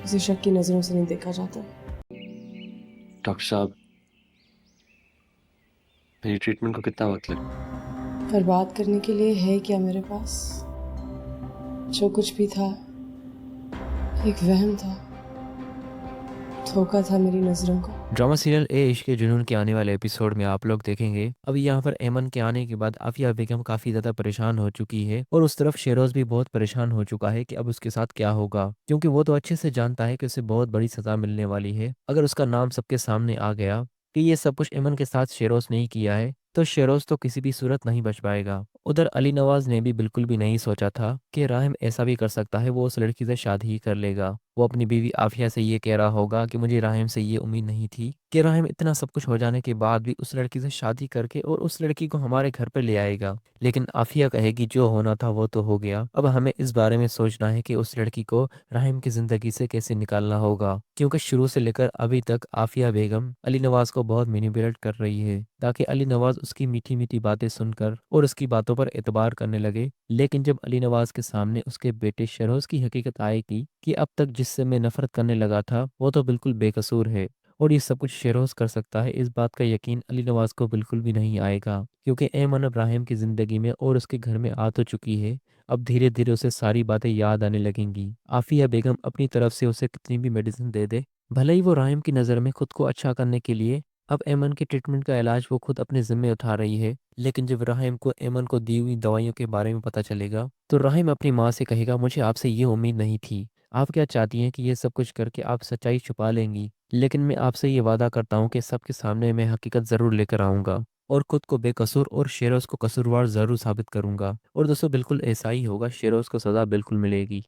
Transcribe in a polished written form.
किसी शक की नज़रों से नहीं देखा जाता। डॉक्टर साहब, मेरी ट्रीटमेंट को कितना वक्त लगा? पर बात करने के लिए है क्या मेरे पास? जो कुछ भी था एक वहम था, धोखा था मेरी नज़रों का। ड्रामा सीरियल ए इश्क के जुनून के आने वाले एपिसोड में आप लोग देखेंगे अभी यहाँ पर एमन के आने के बाद आफिया बेगम काफी ज्यादा परेशान हो चुकी है और उस तरफ शेरोज भी बहुत परेशान हो चुका है कि अब उसके साथ क्या होगा, क्योंकि वो तो अच्छे से जानता है कि उसे बहुत बड़ी सजा मिलने वाली है अगर उसका नाम सबके सामने आ गया कि ये सब कुछ एमन के साथ शेरोज ने ही किया है। तो शेरोज तो किसी भी सूरत नहीं बच पाएगा। उधर अली नवाज ने भी बिल्कुल भी नहीं सोचा था कि राहिम ऐसा भी कर सकता है, वो उस लड़की से शादी ही कर लेगा। वो अपनी बीवी आफिया से ये कह रहा होगा कि मुझे राहिम से ये उम्मीद नहीं थी कि राहिम इतना सब कुछ हो जाने के बाद भी उस लड़की से शादी करके और उस लड़की को हमारे घर पर ले आएगा। लेकिन आफिया कहेगी जो होना था वो तो हो गया, अब हमें इस बारे में सोचना है कि उस लड़की को राहिम की जिंदगी से कैसे निकालना होगा, क्योंकि शुरू से लेकर अभी तक आफिया बेगम अली नवाज को बहुत मैनिपुलेट कर रही है ताकि अली नवाज उसकी मीठी मीठी बातें सुनकर और उसकी बातों पर एतबार करने लगे। लेकिन जब अली नवाज के सामने उसके बेटे शरोज की हकीकत आएगी कि अब तक जिससे मैं नफरत करने लगा था वो तो बिल्कुल बेकसूर है और ये सब कुछ शेरोज कर सकता है, इस बात का यकीन अली नवाज को बिल्कुल भी नहीं आएगा, क्योंकि एमन इब्राहिम की जिंदगी में और उसके घर में आ तो चुकी है। अब धीरे धीरे उसे सारी बातें याद आने लगेंगी। आफिया बेगम अपनी तरफ से उसे कितनी भी मेडिसिन दे दे, भले ही वो राहिम की नज़र में खुद को अच्छा करने के लिए अब एमन के ट्रीटमेंट का इलाज वो खुद अपने जिम्मे उठा रही है, लेकिन जब राहिम को एमन को दी हुई दवाइयों के बारे में पता चलेगा तो राहिम अपनी माँ से कहेगा मुझे आपसे ये उम्मीद नहीं थी। आप क्या चाहती हैं कि ये सब कुछ करके आप सच्चाई छुपा लेंगी, लेकिन मैं आपसे ये वादा करता हूँ कि सबके सामने मैं हकीकत ज़रूर लेकर आऊँगा और खुद को बेकसूर और शेरोज को कसूरवार ज़रूर साबित करूँगा। और दोस्तों बिल्कुल ऐसा ही होगा, शेरोज को सज़ा बिल्कुल मिलेगी।